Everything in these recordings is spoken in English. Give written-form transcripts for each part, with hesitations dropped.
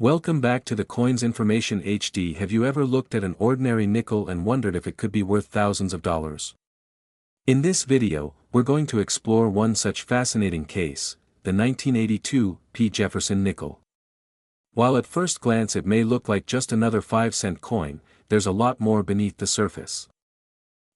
Welcome back to the Coins Information HD. Have you ever looked at an ordinary nickel and wondered if it could be worth thousands of dollars? In this video, we're going to explore one such fascinating case, the 1982 P. Jefferson nickel. While at first glance it may look like just another 5-cent coin, there's a lot more beneath the surface.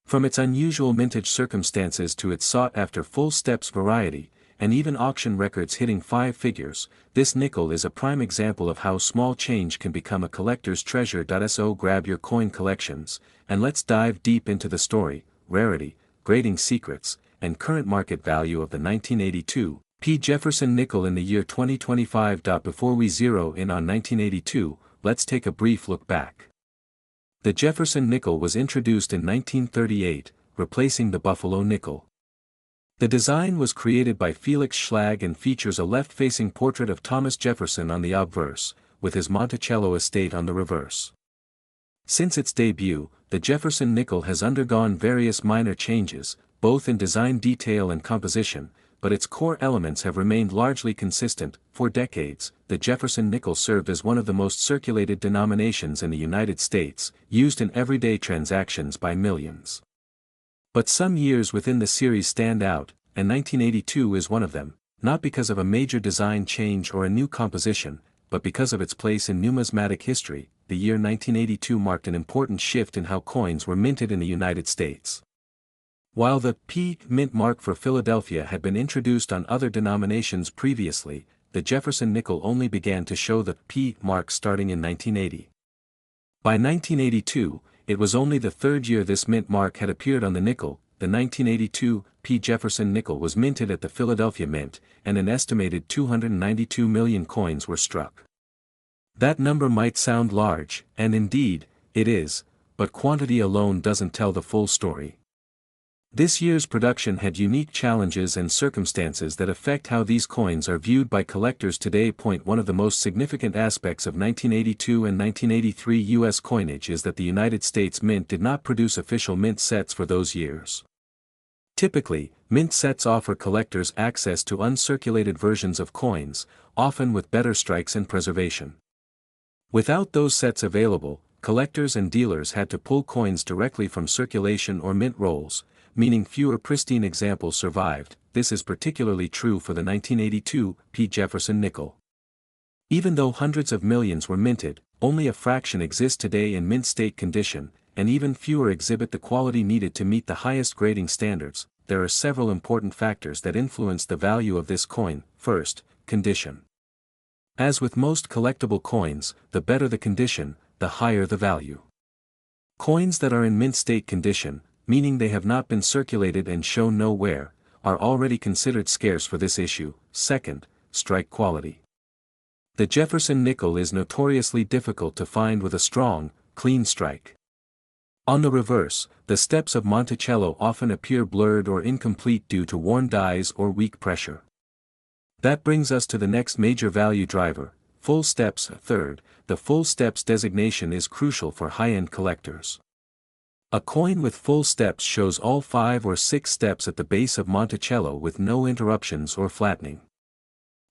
From its unusual mintage circumstances to its sought-after full steps variety, and even auction records hitting 5 figures, this nickel is a prime example of how small change can become a collector's treasure. So grab your coin collections, and let's dive deep into the story, rarity, grading secrets, and current market value of the 1982 P. Jefferson nickel in the year 2025. Before we zero in on 1982, let's take a brief look back. The Jefferson nickel was introduced in 1938, replacing the Buffalo nickel. The design was created by Felix Schlag and features a left-facing portrait of Thomas Jefferson on the obverse, with his Monticello estate on the reverse. Since its debut, the Jefferson nickel has undergone various minor changes, both in design detail and composition, but its core elements have remained largely consistent. For decades, the Jefferson nickel served as one of the most circulated denominations in the United States, used in everyday transactions by millions. But some years within the series stand out, and 1982 is one of them, not because of a major design change or a new composition, but because of its place in numismatic history. The year 1982 marked an important shift in how coins were minted in the United States. While the P. mint mark for Philadelphia had been introduced on other denominations previously, the Jefferson nickel only began to show the P. mark starting in 1980. By 1982, it was only the third year this mint mark had appeared on the nickel. The 1982 P. Jefferson nickel was minted at the Philadelphia Mint, and an estimated 292 million coins were struck. That number might sound large, and indeed, it is, but quantity alone doesn't tell the full story. This year's production had unique challenges and circumstances that affect how these coins are viewed by collectors today. One of the most significant aspects of 1982 and 1983 U.S. coinage is that the United States Mint did not produce official mint sets for those years. Typically, mint sets offer collectors access to uncirculated versions of coins, often with better strikes and preservation. Without those sets available, collectors and dealers had to pull coins directly from circulation or mint rolls, meaning fewer pristine examples survived. This is particularly true for the 1982 P. Jefferson nickel. Even though hundreds of millions were minted, only a fraction exist today in mint state condition, and even fewer exhibit the quality needed to meet the highest grading standards. There are several important factors that influence the value of this coin. First, condition. As with most collectible coins, the better the condition, the higher the value. Coins that are in mint state condition, meaning they have not been circulated and shown no wear, are already considered scarce for this issue. Second, strike quality. The Jefferson nickel is notoriously difficult to find with a strong, clean strike. On the reverse, the steps of Monticello often appear blurred or incomplete due to worn dies or weak pressure. That brings us to the next major value driver, full steps. Third, the full steps designation is crucial for high-end collectors. A coin with full steps shows all 5 or 6 steps at the base of Monticello with no interruptions or flattening.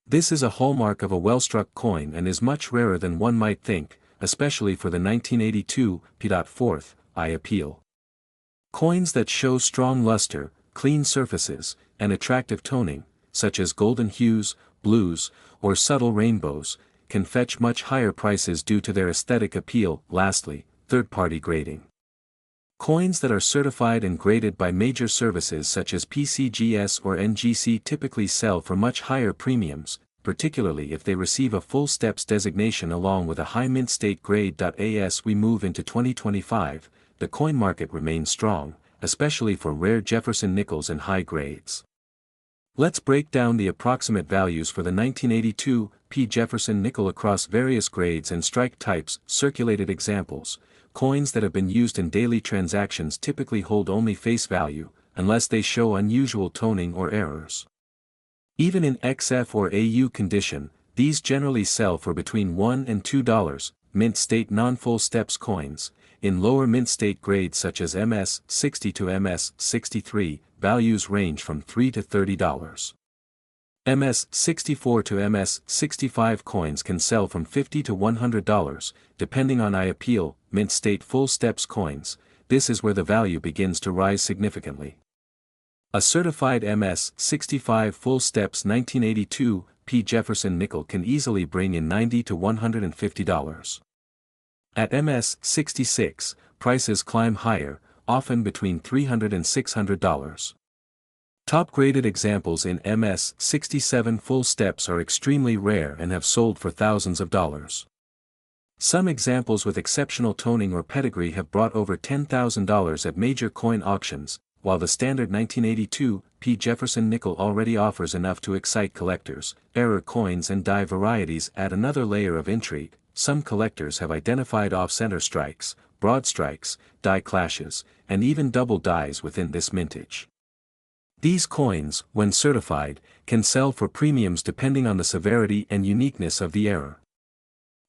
This is a hallmark of a well-struck coin and is much rarer than one might think, especially for the 1982 P. Fourth, eye appeal. Coins that show strong luster, clean surfaces, and attractive toning, such as golden hues, blues, or subtle rainbows, can fetch much higher prices due to their aesthetic appeal. Lastly, third-party grading. Coins that are certified and graded by major services such as PCGS or NGC typically sell for much higher premiums, particularly if they receive a full steps designation along with a high mint state grade. As we move into 2025, the coin market remains strong, especially for rare Jefferson nickels and high grades. Let's break down the approximate values for the 1982 P. Jefferson nickel across various grades and strike types. Circulated examples. Coins that have been used in daily transactions typically hold only face value, unless they show unusual toning or errors. Even in XF or AU condition, these generally sell for between $1 and $2. Mint state non-full steps coins, in lower mint state grades such as MS 60 to MS 63, values range from $3 to $30. MS-64 to MS-65 coins can sell from $50 to $100, depending on I appeal, mint state full steps coins. This is where the value begins to rise significantly. A certified MS-65 full steps 1982 P. Jefferson nickel can easily bring in $90 to $150. At MS-66, prices climb higher, often between $300 and $600. Top-graded examples in MS-67 full steps are extremely rare and have sold for thousands of dollars. Some examples with exceptional toning or pedigree have brought over $10,000 at major coin auctions, while the standard 1982 P. Jefferson nickel already offers enough to excite collectors. Error coins and die varieties add another layer of intrigue. Some collectors have identified off-center strikes, broad strikes, die clashes, and even double dies within this mintage. These coins, when certified, can sell for premiums depending on the severity and uniqueness of the error.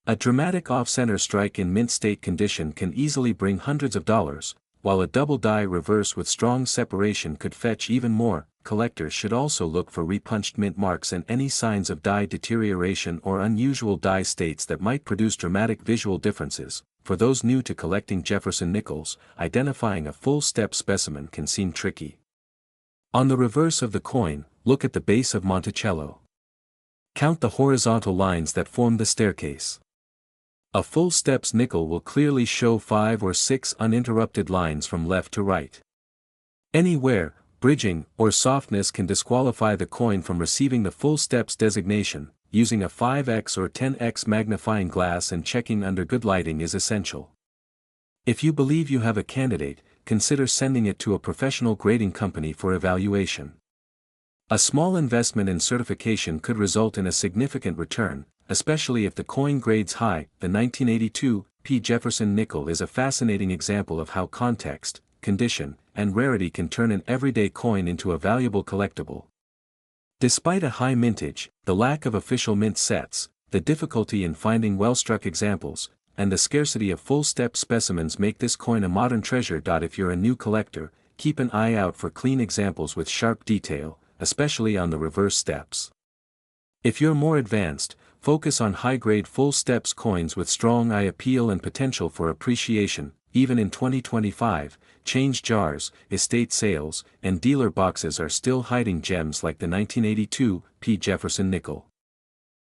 A dramatic off-center strike in mint state condition can easily bring hundreds of dollars, while a double die reverse with strong separation could fetch even more. Collectors should also look for repunched mint marks and any signs of die deterioration or unusual die states that might produce dramatic visual differences. For those new to collecting Jefferson nickels, identifying a full step specimen can seem tricky. On the reverse of the coin, look at the base of Monticello. Count the horizontal lines that form the staircase. A full steps nickel will clearly show 5 or 6 uninterrupted lines from left to right. Any wear, bridging, or softness can disqualify the coin from receiving the full steps designation. Using a 5x or 10x magnifying glass and checking under good lighting is essential. If you believe you have a candidate, consider sending it to a professional grading company for evaluation. A small investment in certification could result in a significant return, especially if the coin grades high. The 1982 P. Jefferson nickel is a fascinating example of how context, condition, and rarity can turn an everyday coin into a valuable collectible. Despite a high mintage, the lack of official mint sets, the difficulty in finding well-struck examples, and the scarcity of full-step specimens make this coin a modern treasure. If you're a new collector, keep an eye out for clean examples with sharp detail, especially on the reverse steps. If you're more advanced, focus on high-grade full steps coins with strong eye appeal and potential for appreciation. Even in 2025, change jars, estate sales, and dealer boxes are still hiding gems like the 1982 P. Jefferson nickel.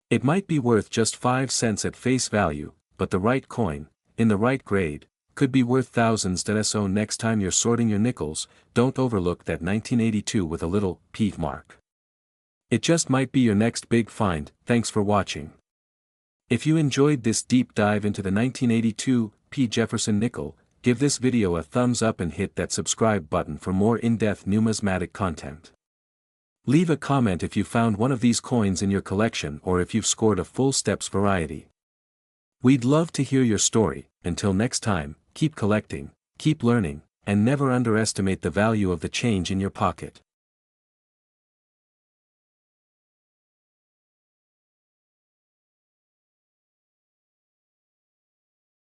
It might be worth just 5 cents at face value, but the right coin, in the right grade, could be worth thousands. So next time you're sorting your nickels, don't overlook that 1982 with a little P mark. It just might be your next big find. Thanks for watching. If you enjoyed this deep dive into the 1982 P. Jefferson nickel, give this video a thumbs up and hit that subscribe button for more in-depth numismatic content. Leave a comment if you found one of these coins in your collection or if you've scored a full steps variety. We'd love to hear your story. Until next time, keep collecting, keep learning, and never underestimate the value of the change in your pocket.